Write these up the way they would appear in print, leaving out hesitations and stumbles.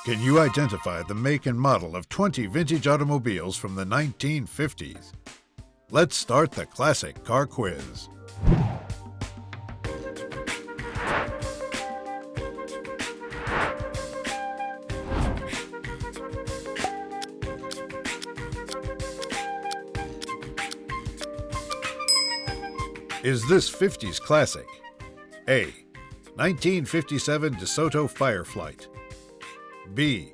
Can you identify the make and model of 20 vintage automobiles from the 1950s? Let's start the classic car quiz. Is this 50s classic? A. 1957 DeSoto Fireflight. B.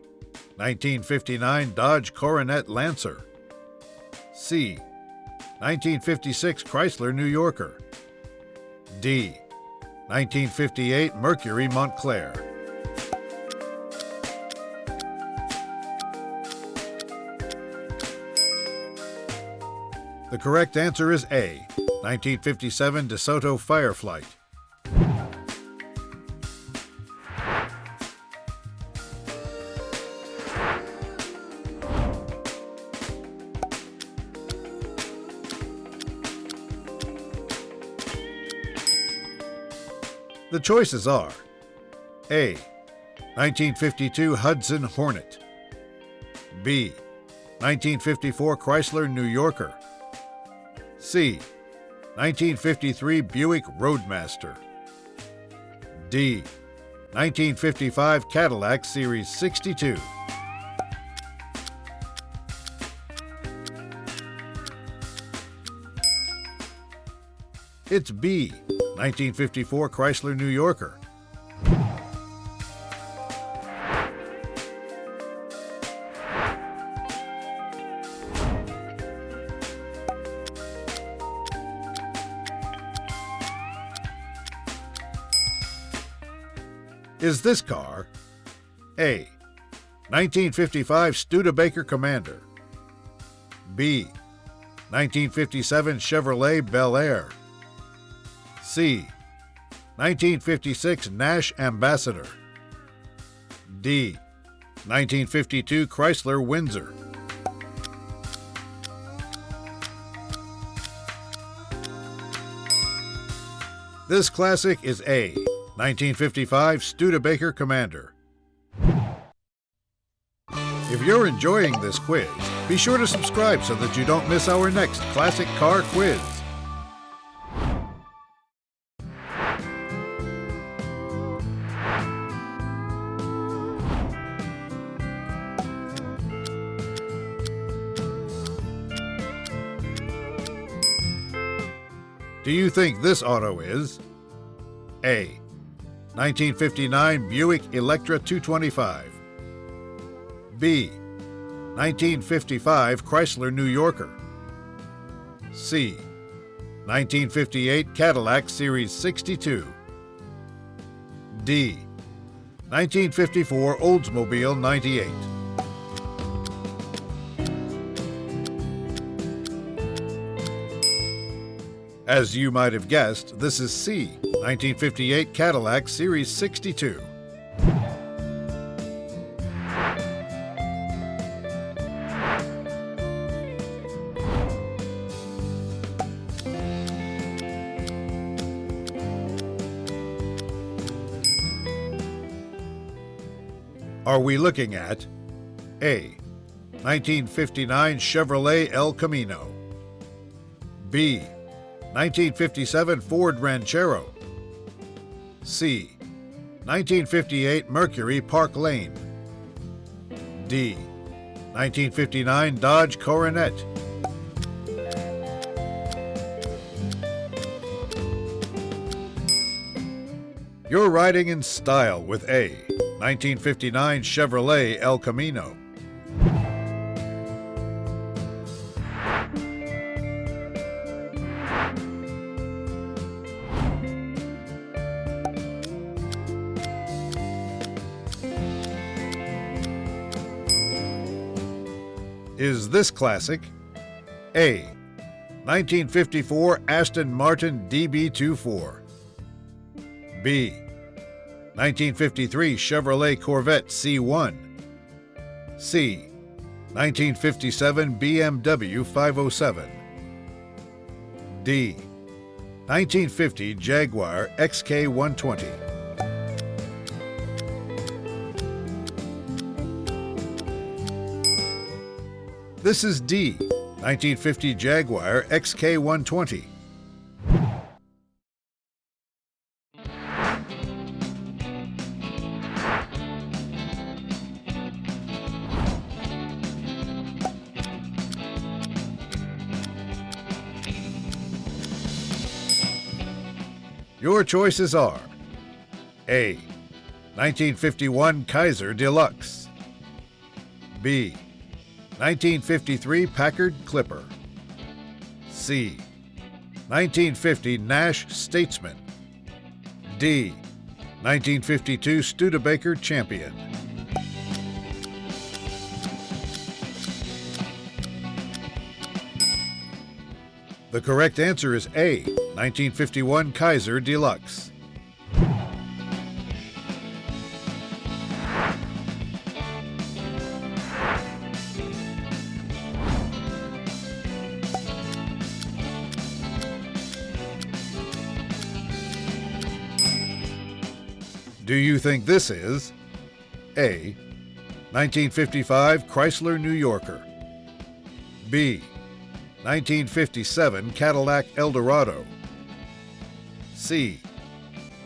1959 Dodge Coronet Lancer. C. 1956 Chrysler New Yorker. D. 1958 Mercury Montclair. The correct answer is A. 1957 DeSoto Fireflight. The choices are A. 1952 Hudson Hornet. B. 1954 Chrysler New Yorker. C. 1953 Buick Roadmaster. D. 1955 Cadillac Series 62. It's B. 1954 Chrysler New Yorker. Is this car A. 1955 Studebaker Commander, B. 1957 Chevrolet Bel Air, C. 1956 Nash Ambassador, D. 1952 Chrysler Windsor? This classic is A. 1955 Studebaker Commander. If you're enjoying this quiz, be sure to subscribe so that you don't miss our next classic car quiz. Do you think this auto is A. 1959 Buick Electra 225, B. 1955 Chrysler New Yorker, C. 1958 Cadillac Series 62, D. 1954 Oldsmobile 98? As you might have guessed, this is C. 1958 Cadillac Series 62. Are we looking at A. 1959 Chevrolet El Camino, B. 1957 Ford Ranchero, C. 1958 Mercury Park Lane, D. 1959 Dodge Coronet? You're riding in style with A. 1959 Chevrolet El Camino. Is this classic A. 1954 Aston Martin DB24, B. 1953 Chevrolet Corvette C1, C. 1957 BMW 507, D. 1950 Jaguar XK120? This is D. 1950 Jaguar XK120. Your choices are A. 1951 Kaiser Deluxe, B. 1953 Packard Clipper, C. 1950 Nash Statesman, D. 1952 Studebaker Champion. The correct answer is A. 1951 Kaiser Deluxe. Do you think this is A. 1955 Chrysler New Yorker, B. 1957 Cadillac Eldorado, C.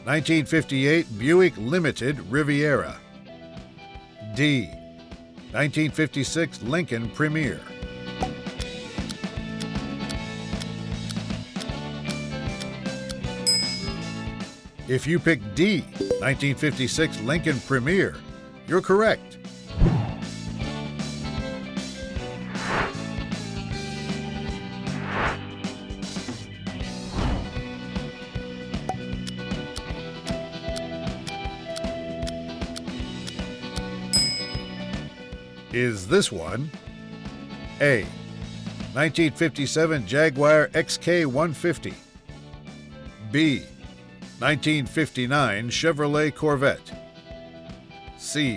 1958 Buick Limited Riviera, D. 1956 Lincoln Premier? If you pick D, 1956 Lincoln Premier, you're correct. Is this one A. 1957 Jaguar XK150, B. 1959 Chevrolet Corvette, C.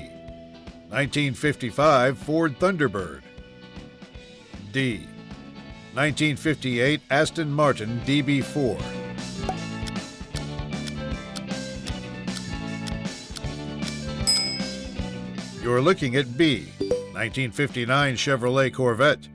1955 Ford Thunderbird, D. 1958 Aston Martin DB4? You're looking at B. 1959 Chevrolet Corvette.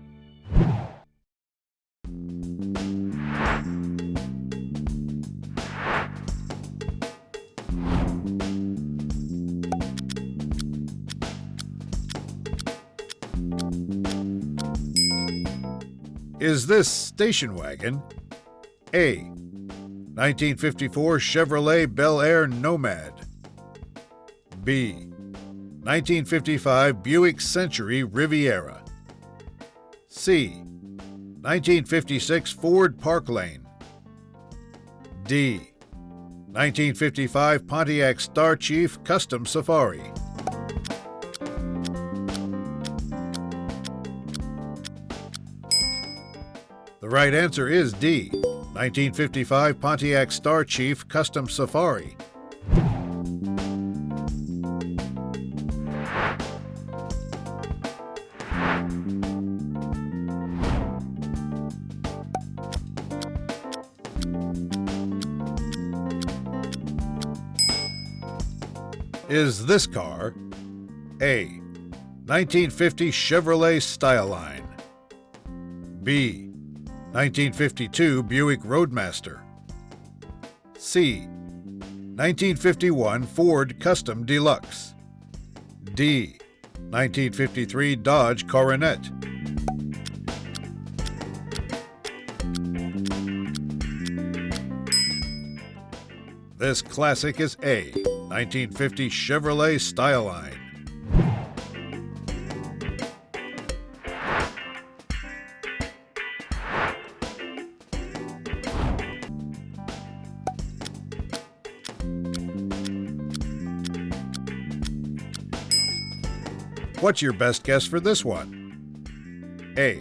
Is this station wagon A. 1954 Chevrolet Bel Air Nomad, B. 1955 Buick Century Riviera, C. 1956 Ford Park Lane, D. 1955 Pontiac Star Chief Custom Safari? The right answer is D. 1955 Pontiac Star Chief Custom Safari. Is this car A. 1950 Chevrolet Styleline, B. 1952 Buick Roadmaster, C. 1951 Ford Custom Deluxe, D. 1953 Dodge Coronet? This classic is A. 1950 Chevrolet Styleline. What's your best guess for this one? A.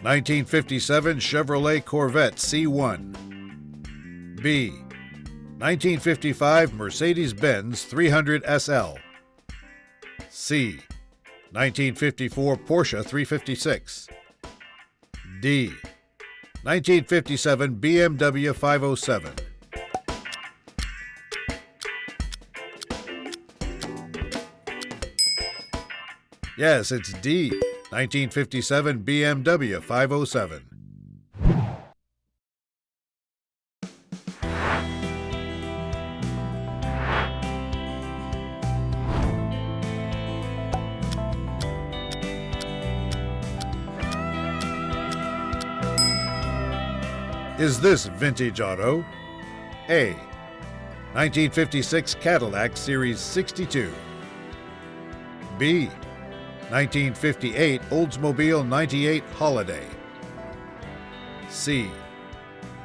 1957 Chevrolet Corvette C1, B. 1955 Mercedes-Benz 300 SL, C. 1954 Porsche 356, D. 1957 BMW 507. Yes, it's D. 1957 BMW 507. Is this vintage auto? A. 1956 Cadillac Series 62. B. 1958 Oldsmobile 98 Holiday. C.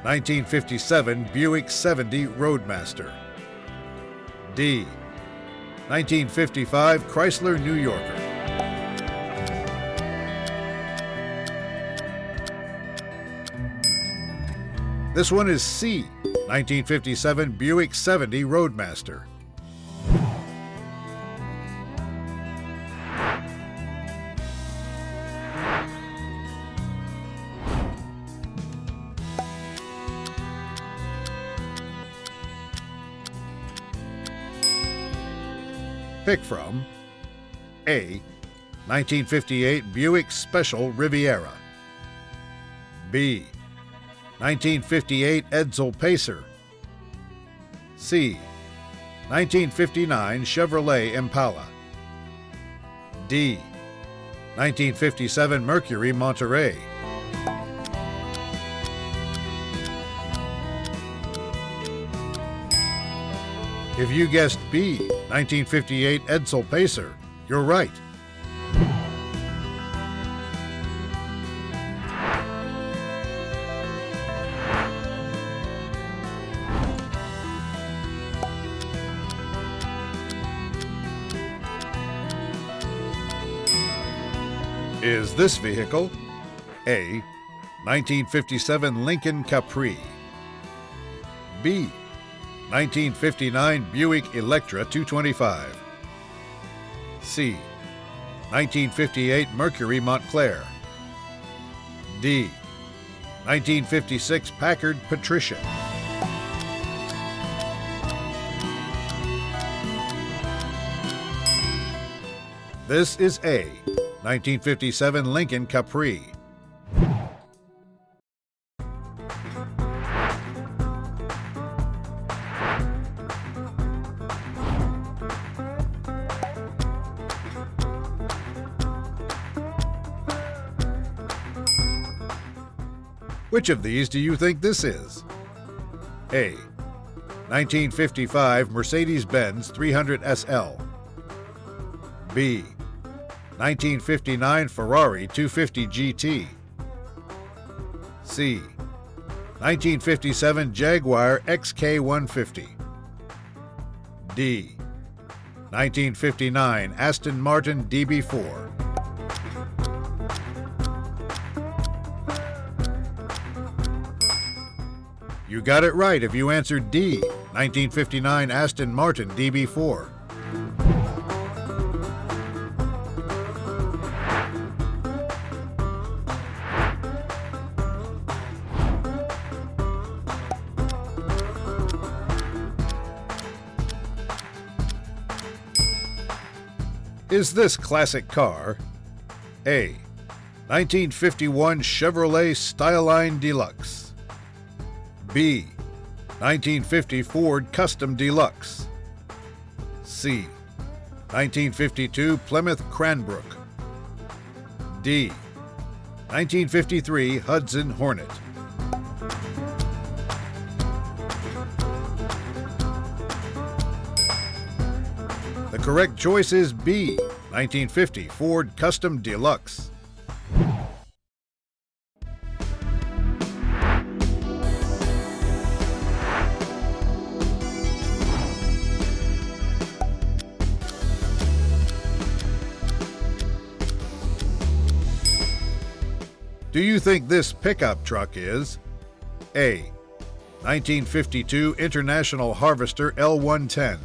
1957 Buick 70 Roadmaster. D. 1955 Chrysler New Yorker. This one is C. 1957 Buick 70 Roadmaster. Pick from A. 1958 Buick Special Riviera. B. 1958 Edsel Pacer. C. 1959 Chevrolet Impala. D. 1957 Mercury Monterey. If you guessed B, 1958 Edsel Pacer, you're right. Is this vehicle A. 1957 Lincoln Capri, B. 1959 Buick Electra 225, C. 1958 Mercury Montclair, D. 1956 Packard Patricia? This is A. 1957 Lincoln Capri. Which of these do you think this is? A. 1955 Mercedes-Benz 300 SL. B. 1959 Ferrari 250 GT. C. 1957 Jaguar XK150. D. 1959 Aston Martin DB4. You got it right if you answered D, 1959 Aston Martin DB4. Is this classic car A. 1951 Chevrolet Styline Deluxe, B. 1950 Ford Custom Deluxe, C. 1952 Plymouth Cranbrook, D. 1953 Hudson Hornet? The correct choice is B. 1950 Ford Custom Deluxe. Do you think this pickup truck is A. 1952 International Harvester L110,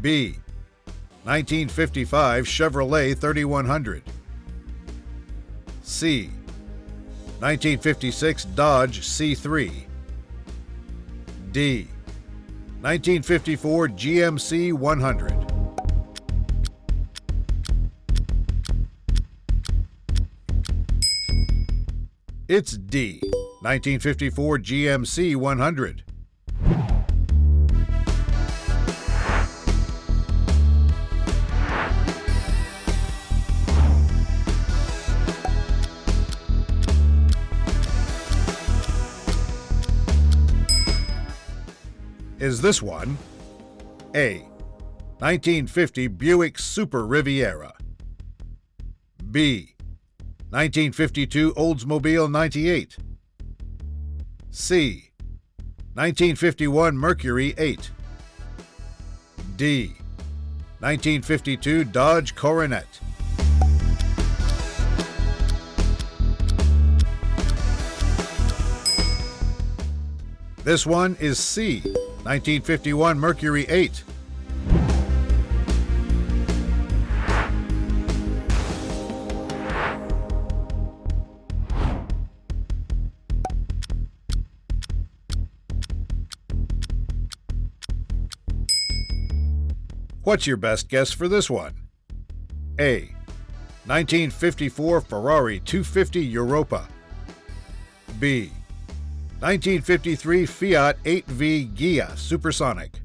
B. 1955 Chevrolet 3100, C. 1956 Dodge C3, D. 1954 GMC 100? It's D. 1954 GMC 100. Is this one A. 1950 Buick Super Riviera, B. 1952 Oldsmobile 98, C. 1951 Mercury 8, D. 1952 Dodge Coronet? This one is C. 1951 Mercury 8. What's your best guess for this one? A. 1954 Ferrari 250 Europa, B. 1953 Fiat 8V Ghia Supersonic,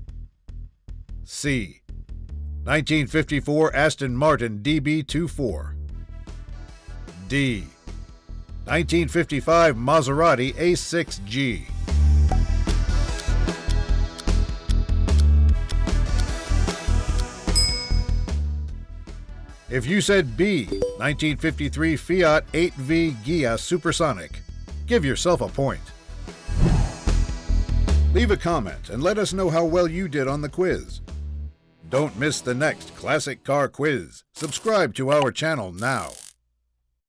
C. 1954 Aston Martin DB24, D. 1955 Maserati A6G. If you said B, 1953 Fiat 8V Ghia Supersonic, give yourself a point. Leave a comment and let us know how well you did on the quiz. Don't miss the next Classic Car Quiz. Subscribe to our channel now.